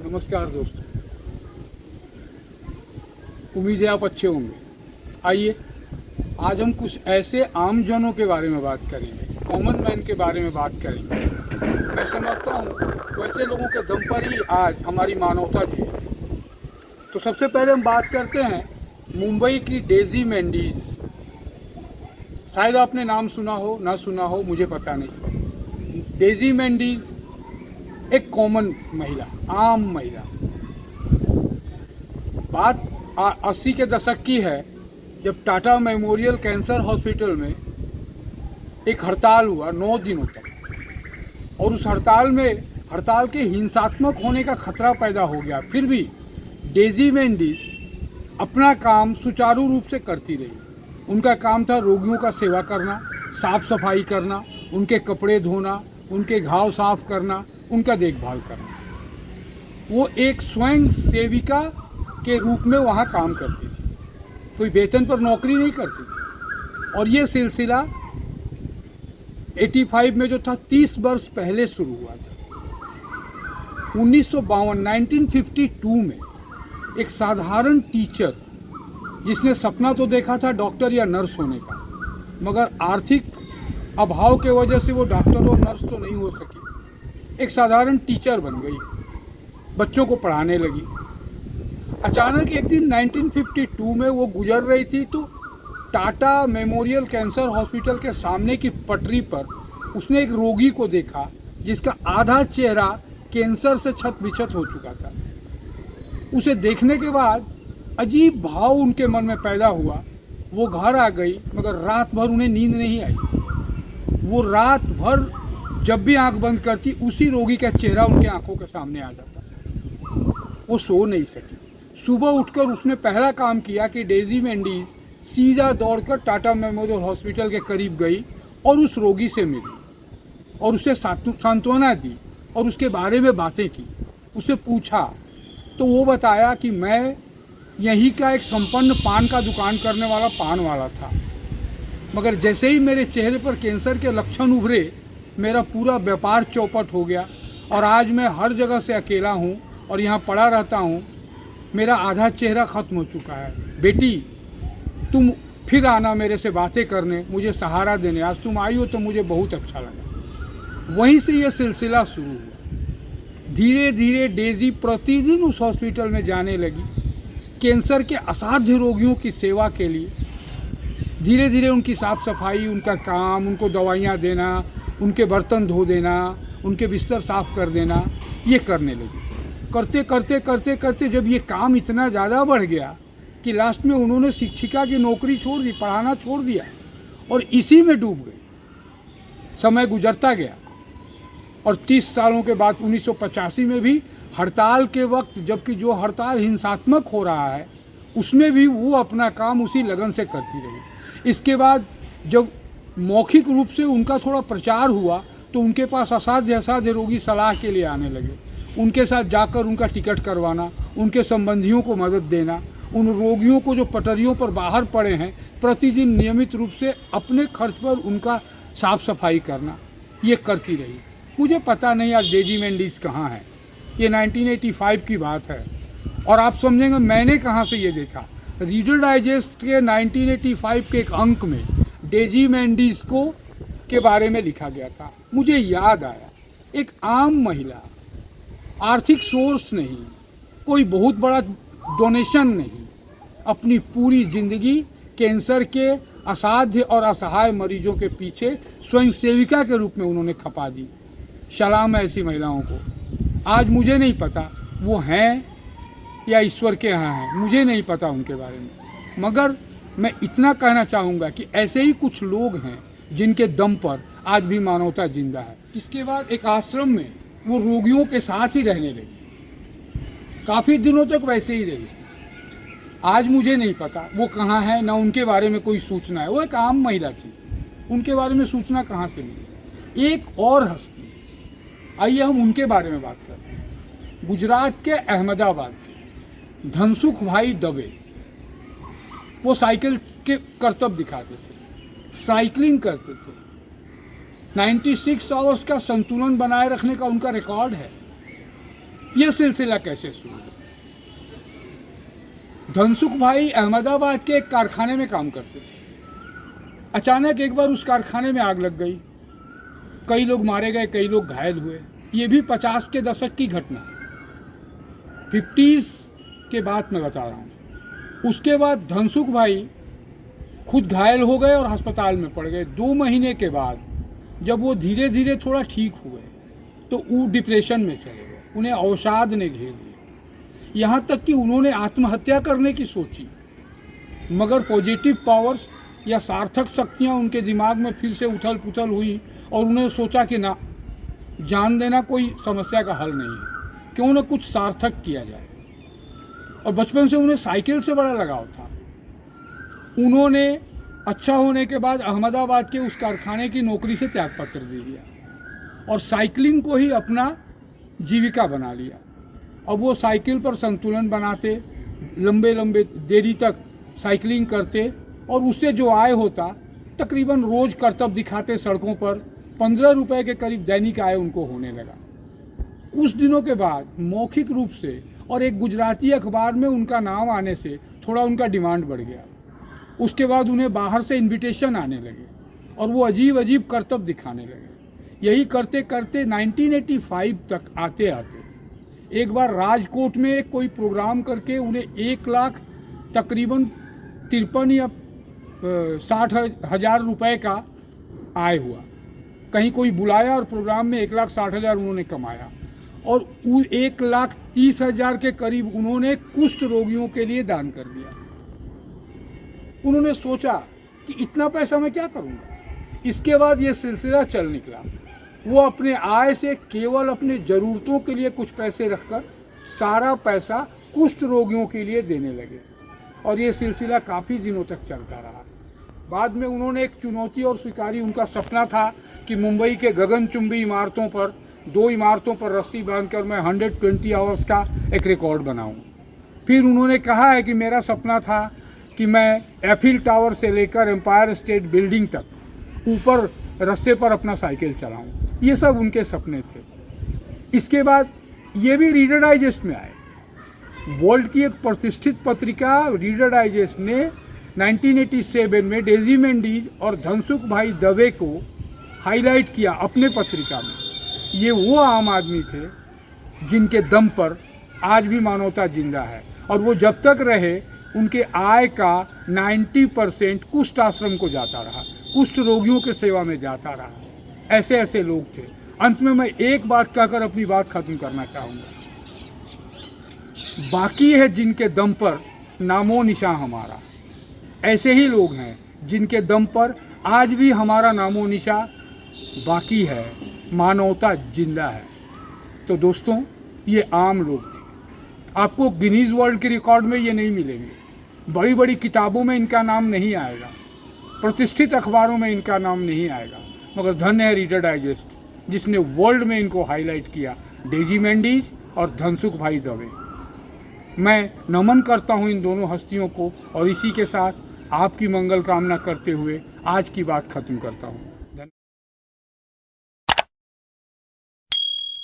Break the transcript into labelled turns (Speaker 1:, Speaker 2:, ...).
Speaker 1: नमस्कार दोस्तों, उम्मीद है आप अच्छे होंगे। आइए आज हम कुछ ऐसे आम जनों के बारे में बात करेंगे, कॉमन मैन के बारे में बात करेंगे। मैं समझता हूँ वैसे लोगों के दम पर ही आज हमारी मानवता जी है। तो सबसे पहले हम बात करते हैं मुंबई की डेजी मेंडिस। शायद आपने नाम सुना हो ना सुना हो, मुझे पता नहीं। डेजी मेंडिस एक कॉमन महिला, आम महिला। बात 80 के दशक की है, जब टाटा मेमोरियल कैंसर हॉस्पिटल में एक हड़ताल हुआ 9 दिनों तक, और उस हड़ताल के हिंसात्मक होने का खतरा पैदा हो गया। फिर भी डेजी मेंडिस अपना काम सुचारू रूप से करती रही। उनका काम था रोगियों का सेवा करना, साफ सफाई करना, उनके कपड़े धोना, उनके घाव साफ करना, उनका देखभाल करना। वो एक स्वयं सेविका के रूप में वहाँ काम करती थी, कोई वेतन पर नौकरी नहीं करती थी। और ये सिलसिला 85 में जो था 30 वर्ष पहले शुरू हुआ था। 1952 में एक साधारण टीचर, जिसने सपना तो देखा था डॉक्टर या नर्स होने का, मगर आर्थिक अभाव के वजह से वो डॉक्टर और नर्स तो नहीं हो सकी, एक साधारण टीचर बन गई, बच्चों को पढ़ाने लगी। अचानक एक दिन 1952 में वो गुजर रही थी, तो टाटा मेमोरियल कैंसर हॉस्पिटल के सामने की पटरी पर उसने एक रोगी को देखा, जिसका आधा चेहरा कैंसर से छत बिछत हो चुका था। उसे देखने के बाद अजीब भाव उनके मन में पैदा हुआ। वो घर आ गई, मगर रात भर उन्हें नींद नहीं आई। वो रात भर जब भी आंख बंद करती, उसी रोगी का चेहरा उनके आंखों के सामने आ जाता। वो सो नहीं सकी। सुबह उठकर उसने पहला काम किया कि डेजी मेंडिस सीधा दौड़कर टाटा मेमोरियल हॉस्पिटल के करीब गई और उस रोगी से मिली और उसे सांत्वना दी और उसके बारे में बातें की। उससे पूछा तो वो बताया कि मैं यहीं का एक संपन्न पान का दुकान करने वाला पान वाला था, मगर जैसे ही मेरे चेहरे पर कैंसर के लक्षण उभरे, मेरा पूरा व्यापार चौपट हो गया और आज मैं हर जगह से अकेला हूँ और यहाँ पड़ा रहता हूँ। मेरा आधा चेहरा ख़त्म हो चुका है। बेटी, तुम फिर आना मेरे से बातें करने, मुझे सहारा देने। आज तुम आई हो तो मुझे बहुत अच्छा लगा। वहीं से ये सिलसिला शुरू हुआ। धीरे धीरे डेजी प्रतिदिन उस हॉस्पिटल में जाने लगी, कैंसर के असाध्य रोगियों की सेवा के लिए। धीरे धीरे उनकी साफ़ सफाई, उनका काम, उनको दवाइयाँ देना, उनके बर्तन धो देना, उनके बिस्तर साफ़ कर देना, ये करने लगी। करते करते करते करते जब ये काम इतना ज़्यादा बढ़ गया कि लास्ट में उन्होंने शिक्षिका की नौकरी छोड़ दी, पढ़ाना छोड़ दिया और इसी में डूब गई। समय गुजरता गया और 30 सालों के बाद 1985 में भी हड़ताल के वक्त, जबकि जो हड़ताल हिंसात्मक हो रहा है, उसमें भी वो अपना काम उसी लगन से करती रही। इसके बाद जब मौखिक रूप से उनका थोड़ा प्रचार हुआ, तो उनके पास असाध्य रोगी सलाह के लिए आने लगे। उनके साथ जाकर उनका टिकट करवाना, उनके संबंधियों को मदद देना, उन रोगियों को जो पटरियों पर बाहर पड़े हैं, प्रतिदिन नियमित रूप से अपने खर्च पर उनका साफ सफाई करना, ये करती रही। मुझे पता नहीं आज डेजी मेंडिस कहाँ है। ये 1985 की बात है और आप समझेंगे मैंने कहाँ से ये देखा। रीडर डाइजेस्ट के 1985 के एक अंक में डेजी मेंडिस के बारे में लिखा गया था। मुझे याद आया, एक आम महिला, आर्थिक सोर्स नहीं, कोई बहुत बड़ा डोनेशन नहीं, अपनी पूरी ज़िंदगी कैंसर के असाध्य और असहाय मरीजों के पीछे स्वयं सेविका के रूप में उन्होंने खपा दी। सलाम है ऐसी महिलाओं को। आज मुझे नहीं पता वो हैं या ईश्वर के यहाँ हैं, मुझे नहीं पता उनके बारे में, मगर मैं इतना कहना चाहूँगा कि ऐसे ही कुछ लोग हैं जिनके दम पर आज भी मानवता जिंदा है। इसके बाद एक आश्रम में वो रोगियों के साथ ही रहने लगी, काफ़ी दिनों तक वैसे ही रही। आज मुझे नहीं पता वो कहाँ है, ना उनके बारे में कोई सूचना है। वो एक आम महिला थी, उनके बारे में सूचना कहाँ से मिली। एक और हस्ती है, आइए हम उनके बारे में बात करते हैं। गुजरात के अहमदाबाद से धनसुख भाई दवे, वो साइकिल के करतब दिखाते थे, साइकिलिंग करते थे। 96 आवर्स का संतुलन बनाए रखने का उनका रिकॉर्ड है। यह सिलसिला कैसे शुरू हुआ? धनसुख भाई अहमदाबाद के एक कारखाने में काम करते थे। अचानक एक बार उस कारखाने में आग लग गई, कई लोग मारे गए, कई लोग घायल हुए। ये भी 50 के दशक की घटना है, 50s के बाद मैं बता रहा हूँ। उसके बाद धनसुख भाई खुद घायल हो गए और अस्पताल में पड़ गए। 2 महीने के बाद जब वो धीरे धीरे थोड़ा ठीक हुए तो वो डिप्रेशन में चले गए, उन्हें अवसाद ने घेर लिया, यहाँ तक कि उन्होंने आत्महत्या करने की सोची। मगर पॉजिटिव पावर्स या सार्थक शक्तियाँ उनके दिमाग में फिर से उथल पुथल हुई और उन्होंने सोचा कि ना, जान देना कोई समस्या का हल नहीं है, क्यों ना कुछ सार्थक किया जाए। और बचपन से उन्हें साइकिल से बड़ा लगाव था। उन्होंने अच्छा होने के बाद अहमदाबाद के उस कारखाने की नौकरी से त्यागपत्र दे दिया और साइकिलिंग को ही अपना जीविका बना लिया। अब वो साइकिल पर संतुलन बनाते, लंबे लंबे देरी तक साइकिलिंग करते और उससे जो आय होता तकरीबन रोज़ करतब दिखाते सड़कों पर। 15 रुपए के करीब दैनिक आय उनको होने लगा। कुछ दिनों के बाद मौखिक रूप से और एक गुजराती अखबार में उनका नाम आने से थोड़ा उनका डिमांड बढ़ गया। उसके बाद उन्हें बाहर से इनविटेशन आने लगे और वो अजीब अजीब करतब दिखाने लगे। यही करते करते 1985 तक आते आते एक बार राजकोट में कोई प्रोग्राम करके उन्हें 1 लाख तकरीबन 53 या 60 हज़ार रुपये का आय हुआ। कहीं कोई बुलाया और प्रोग्राम में 1,60,000 उन्होंने कमाया और 1,30,000 के करीब उन्होंने कुष्ठ रोगियों के लिए दान कर दिया। उन्होंने सोचा कि इतना पैसा मैं क्या करूँगा। इसके बाद ये सिलसिला चल निकला। वो अपने आय से केवल अपने ज़रूरतों के लिए कुछ पैसे रखकर सारा पैसा कुष्ठ रोगियों के लिए देने लगे और ये सिलसिला काफ़ी दिनों तक चलता रहा। बाद में उन्होंने एक चुनौती और स्वीकारी। उनका सपना था कि मुंबई के गगनचुंबी इमारतों पर, 2 इमारतों पर रस्सी बांधकर मैं 120 आवर्स का एक रिकॉर्ड बनाऊं। फिर उन्होंने कहा है कि मेरा सपना था कि मैं एफिल टावर से लेकर एम्पायर स्टेट बिल्डिंग तक ऊपर रस्से पर अपना साइकिल चलाऊं। ये सब उनके सपने थे। इसके बाद ये भी रीडर डाइजेस्ट में आए। वर्ल्ड की एक प्रतिष्ठित पत्रिका रीडर डाइजेस्ट ने 1987 में डेजी मेंडिस और धनसुख भाई दवे को हाईलाइट किया अपने पत्रिका में। ये वो आम आदमी थे जिनके दम पर आज भी मानवता जिंदा है और वो जब तक रहे उनके आय का 90% कुष्ठ आश्रम को जाता रहा, कुष्ठ रोगियों के सेवा में जाता रहा। ऐसे ऐसे लोग थे। अंत में मैं एक बात कहकर अपनी बात खत्म करना चाहूँगा। बाकी है जिनके दम पर नामो निशान हमारा। ऐसे ही लोग हैं जिनके दम पर आज भी हमारा नामो निशान बाकी है, मानवता जिंदा है। तो दोस्तों, ये आम लोग थे। आपको गिनीज वर्ल्ड के रिकॉर्ड में ये नहीं मिलेंगे, बड़ी बड़ी किताबों में इनका नाम नहीं आएगा, प्रतिष्ठित अखबारों में इनका नाम नहीं आएगा, मगर धन्य है रीडर डाइजेस्ट जिसने वर्ल्ड में इनको हाईलाइट किया, डेजी मेंडिस और धनसुख भाई दवे। मैं नमन करता हूँ इन दोनों हस्तियों को और इसी के साथ आपकी मंगल कामना करते हुए आज की बात खत्म करता हूँ।